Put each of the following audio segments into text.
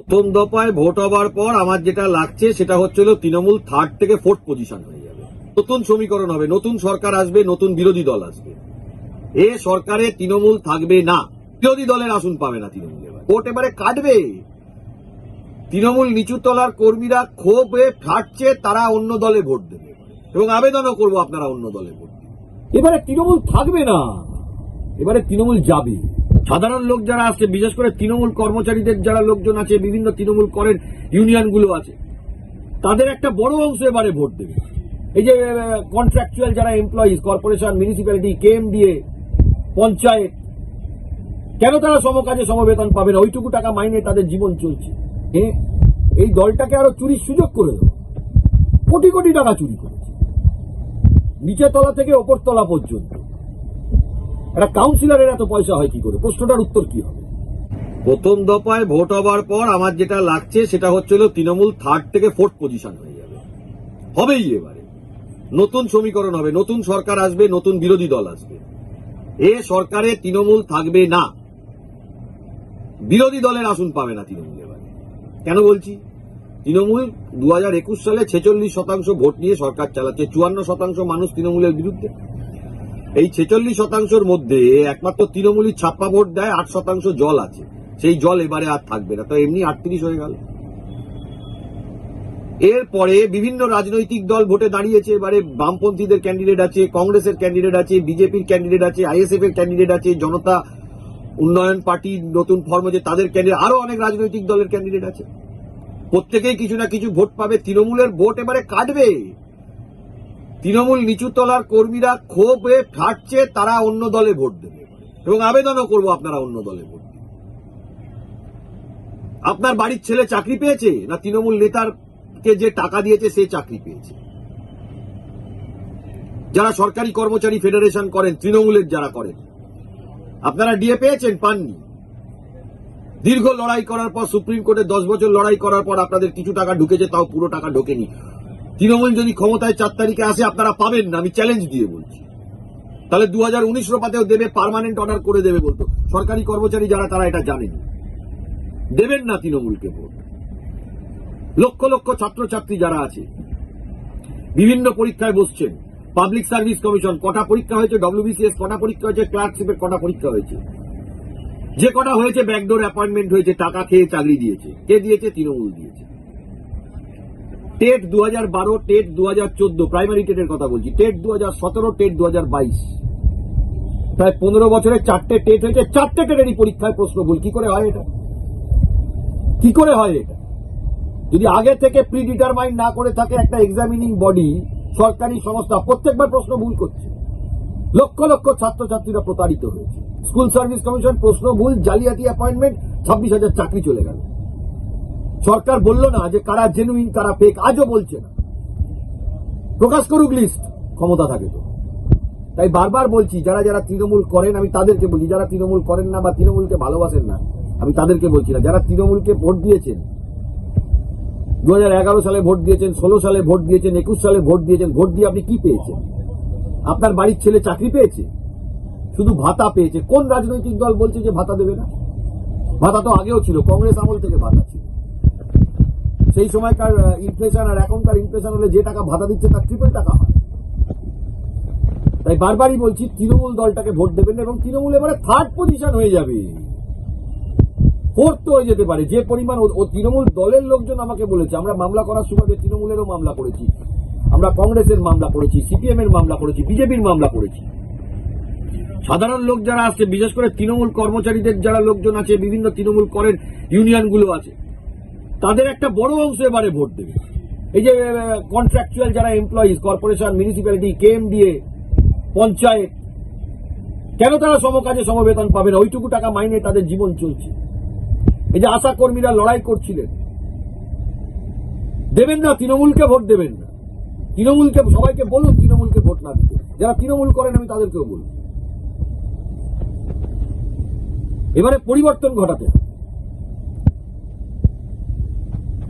প্রথম দফায় ভোট হবার পর আমার যেটা লাগছে সেটা হচ্ছিল তৃণমূল 3rd থেকে 4th পজিশন হয়ে যাবে। নতুন সমীকরণ হবে, নতুন সরকার আসবে, নতুন বিরোধী দল আসবে। এ সরকারে তৃণমূল থাকবে না, বিরোধী দলের আসন পাবে না তৃণমূল। ভোট এবারে কাটবে। তৃণমূল নিচু তলার কর্মীরা ক্ষোভে ফাটছে, তারা অন্য দলে ভোট দেবে এবং আবেদনও করবো আপনারা অন্য দলে ভোট দেবেন। এবারে তৃণমূল থাকবে না, এবারে তৃণমূল যাবে। সাধারণ লোক যারা আছে, বিশেষ করে তৃণমূল কর্মচারীদের যারা লোকজন আছে, বিভিন্ন তৃণমূল করের ইউনিয়নগুলো আছে, তাদের একটা বড় অংশ এবারে ভোট দেবে। এই যে কন্ট্রাকচুয়াল যারা employees, corporation, municipality, KMDA, panchayat, কেন তারা সমকাজে সমবেতন পাবে না? ওইটুকু টাকা মাইনে তাদের জীবন চলছে। এই দলটাকে আরো চুরির সুযোগ করে দেবো। কোটি কোটি টাকা চুরি করেছে, নিচে তলা থেকে ওপর তলা পর্যন্ত। একটা কাউন্সিলরের এত পয়সা হয় কি করে? প্রশ্নটার উত্তর কি হবে? প্রথম দফায় ভোট হবার পর আমার যেটা লাগছে সেটা হচ্ছিল তৃণমূল 3rd থেকে 4th পজিশন হয়ে যাবে। হবেই এবারে। নতুন সমীকরণ হবে, নতুন সরকার আসবে, নতুন বিরোধী দল আসবে। এ সরকারে তৃণমূল থাকবে না, বিরোধী দলের আসন পাবে না তৃণমূল এবারে। কেন বলছি? তৃণমূল 2021 সালে 46% ভোট নিয়ে সরকার চালাচ্ছে। 54% মানুষ তৃণমূলের বিরুদ্ধে। এই 46%-র মধ্যে একমাত্র তৃণমূলই ছাপ্পা ভোট দেয়, 8% জল আছে। সেই জল এবারে আর থাকবে না, তো এমনি 38 হয়ে গেল। এরপরে বিভিন্ন রাজনৈতিক দল ভোটে দাঁড়িয়েছে। এবারে বামপন্থীদের ক্যান্ডিডেট আছে, কংগ্রেসের ক্যান্ডিডেট আছে, বিজেপির ক্যান্ডিডেট আছে, আইএসএফ এর ক্যান্ডিডেট আছে, জনতা উন্নয়ন পার্টি নতুন ফর্ম যে তাদের ক্যান্ডিডেট, আরো অনেক রাজনৈতিক দলের ক্যান্ডিডেট আছে। প্রত্যেকেই কিছু না কিছু ভোট পাবে। তৃণমূলের ভোট এবারে কাটবে। তৃণমূল নিচু তলার কর্মীরা ক্ষোভে ফাটছে, তারা অন্য দলে ভোট দেবে এবং আবেদনও করবো আপনারা অন্য দলে ভোট দেবেন। আপনার বাড়ির ছেলে চাকরি পেয়েছে না তৃণমূল নেতারকে যে টাকা দিয়েছে সে চাকরি পেয়েছে? যারা সরকারি কর্মচারী ফেডারেশন করেন, তৃণমূলের যারা করেন, আপনারা ডিএ পেয়েছেন? পাননি। দীর্ঘ লড়াই করার পর, সুপ্রিম কোর্টে 10 বছর লড়াই করার পর আপনাদের কিছু টাকা ঢুকেছে, তাও পুরো টাকা ঢোকেনি। তৃণমূল যদি ক্ষমতায় 4 তারিখে আসে, আপনারা পাবেন না, আমি চ্যালেঞ্জ দিয়ে বলছি। তাহলে 2019 রোপাতেও দেবে, পার্মানেন্ট অর্ডার করে দেবে বলতো। সরকারি কর্মচারী যারা, তারা এটা জানেন। দেবেন না তৃণমূলকে ভোট। লক্ষ লক্ষ ছাত্রছাত্রী যারা আছে, বিভিন্ন পরীক্ষায় বসছেন। পাবলিক সার্ভিস কমিশন কটা পরীক্ষা হয়েছে, ডব্লিউবিসিএস কটা পরীক্ষা হয়েছে, ক্লার্কশিপের কটা পরীক্ষা হয়েছে। যে কটা হয়েছে ব্যাকডোর অ্যাপয়েন্টমেন্ট হয়েছে, টাকা খেয়ে চাকরি দিয়েছে। কে দিয়েছে? তৃণমূল দিয়েছে। টেট 2012, টেট 2014, প্রাইমারি টেটের কথা বলছি, টেট 2017, টেট 2022, প্রায় 15 বছরে 4টে টেট হয়েছে। 4টে টেটেরই পরীক্ষায় প্রশ্ন ভুল। কি করে হয় এটা? কি করে হয় এটা? যদি আগে থেকে প্রি ডিটারমাইন্ড না করে থাকে একটা এক্সামিনিং বডি, সরকারি সংস্থা, প্রত্যেকবার প্রশ্ন ভুল করছে। লক্ষ লক্ষ ছাত্রছাত্রীরা প্রতারিত হয়েছে। স্কুল সার্ভিস কমিশন প্রশ্ন ভুল, জালিয়াতি অ্যাপয়েন্টমেন্ট, 26,000 চাকরি চলে গেল। সরকার বলল না যে কারা জেনুইন কারা ফেক, আজও বলছে না। প্রকাশ করুক লিস্ট, ক্ষমতা থাকে তো। তাই বারবার বলছি, যারা যারা তৃণমূল করেন আমি তাদেরকে বলছি, যারা তৃণমূল করেন না বা তৃণমূলকে ভালোবাসেন না আমি তাদেরকে বলছি না। যারা তৃণমূলকে ভোট দিয়েছেন, 2011 সালে ভোট দিয়েছেন, 16 সালে ভোট দিয়েছেন, 21 সালে ভোট দিয়েছেন, ভোট দিয়ে আপনি কি পেয়েছেন? আপনার বাড়ির ছেলে চাকরি পেয়েছে? শুধু ভাতা পেয়েছে। কোন রাজনৈতিক দল বলছে যে ভাতা দেবে না? ভাতা তো আগেও ছিল, কংগ্রেস আমল থেকে ভাতা ছিল। সেই সময়কার ইনফ্লেশন আর এখনকার ইনফ্লেশন হলে যে টাকা ভাতা দিচ্ছে তার ট্রিপল টাকা হয়। তাই বারবারই বলছি, তৃণমূল দলটাকে ভোট দেবেন এবং তৃণমূল এবারে 3rd পজিশন হয়ে যাবে, 4th হয়ে যেতে পারে। যে পরিমাণ তৃণমূল দলের লোকজন আমাকে বলেছে, আমরা মামলা করার সুবাদে তৃণমূলেরও মামলা করেছি, আমরা কংগ্রেসের মামলা করেছি, সিপিএম এর মামলা করেছি, বিজেপির মামলা করেছি। সাধারণ লোক যারা আছে, বিশেষ করে তৃণমূল কর্মচারীদের যারা লোকজন আছে, বিভিন্ন তৃণমূল করের ইউনিয়নগুলো আছে, তাদের একটা বড় অংশ এবারে ভোট দেবে। এই যে কন্ট্রাকচুয়াল যারা employees, corporation, municipality, KMDA, panchayat, কেন তারা সমকাজে সমবেতন পাবে না? ওইটুকু টাকা মাইনে তাদের জীবন চলছে। এই যে আশা কর্মীরা লড়াই করছিলেন, দেবেন না তৃণমূলকে ভোট, দেবেন না তৃণমূলকে। সবাইকে বলুন তৃণমূলকে ভোট না দিতে। যারা তৃণমূল করেন আমি তাদেরকেও বলুন। এবারে পরিবর্তন ঘটাতে হবে,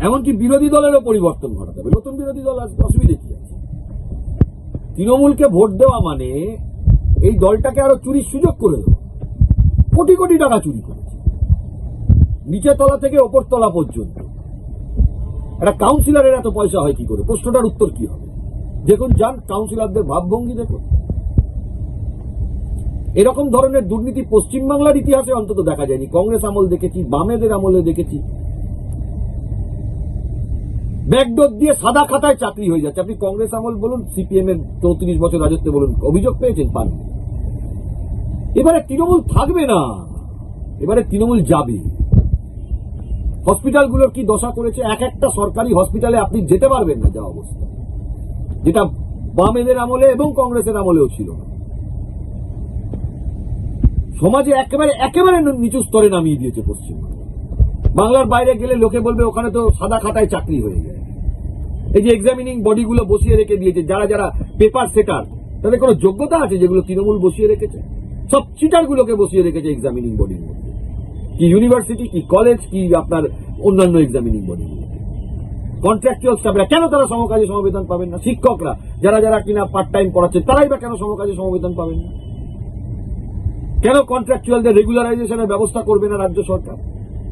এমনকি বিরোধী দলেরও পরিবর্তন ঘটাতে হবে। নতুন বিরোধী দল আসবে, অসুবিধা কি আছে? তৃণমূলকে ভোট দেওয়া মানে এই দলটাকে আরো চুরির সুযোগ করে দেওয়া। কোটি কোটি টাকা চুরি করেছে, নিচের তলা থেকে ওপর তলা পর্যন্ত একটা কাউন্সিলরের এত পয়সা হয় কি করে? প্রশ্নটার উত্তর কি হবে? দেখুন, যান কাউন্সিলরদের ভাবভঙ্গি দেখুন। এরকম ধরনের দুর্নীতি পশ্চিমবাংলার ইতিহাসে অন্তত দেখা যায়নি। কংগ্রেস আমল দেখেছি, বামেদের আমলে দেখেছি, ব্যাকডোর দিয়ে সাদা খাতায় চাকরি হয়ে যাচ্ছে। আপনি কংগ্রেস আমল বলুন, সিপিএম এর 34 বছর রাজত্বে বলুন, অভিযোগ পেয়েছেন? পান। এবারে তৃণমূল থাকবে না, এবারে তৃণমূল যাবে। হসপিটালগুলোর কি দশা করেছে? এক একটা সরকারি হসপিটালে আপনি যেতে পারবেন না যা অবস্থা, যেটা বামেদের আমলে এবং কংগ্রেসের আমলেও ছিল না। সমাজে একেবারে নিচু স্তরে নামিয়ে দিয়েছে পশ্চিমবঙ্গ। বাংলার বাইরে গেলে লোকে বলবে ওখানে তো সাদা খাতায় চাকরি হয়ে যায়। এই যে এক্সামিনিং বডিগুলো বসিয়ে রেখে দিয়েছে, যারা যারা পেপার সেটার, তাদের কোনো যোগ্যতা আছে যেগুলো তৃণমূল বসিয়ে রেখেছে? সব চিটারগুলোকে বসিয়ে রেখেছে এক্সামিনিং বডির মধ্যে, কি ইউনিভার্সিটি, কি কলেজ, কি আপনার অন্যান্য এক্সামিনিং বডি। কন্ট্রাকচুয়াল স্টাফরা কেন তারা সমকাজে সমবেতন পাবেন না? শিক্ষকরা যারা যারা কিনা পার্ট টাইম পড়াচ্ছে তারাই বা কেন সমকাজে সমবেতন পাবেন না? কেন কন্ট্রাকচুয়ালদের রেগুলারাইজেশনের ব্যবস্থা করবে না রাজ্য সরকার?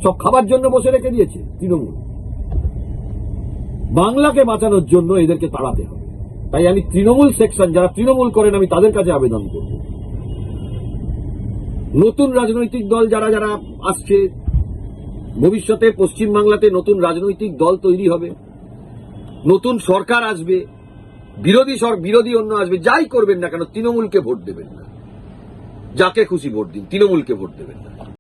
সব খাবার জন্য বসে রেখে দিয়েছে তৃণমূল। বাংলাকে বাঁচানোর জন্য এদেরকে তাড়াতে হবে। তাই আমি তৃণমূল সেকশন, যারা তৃণমূল করেন, আমি তাদের কাছে আবেদন করব, নতুন রাজনৈতিক দল যারা যারা আসছে, ভবিষ্যতে পশ্চিমবাংলাতে নতুন রাজনৈতিক দল তৈরি হবে, নতুন সরকার আসবে, বিরোধী অন্য আসবে, যাই করবেন না কেন তৃণমূলকে ভোট দেবেন না। যাকে খুশি ভোট দিন, তৃণমূলকে ভোট দেবেন না।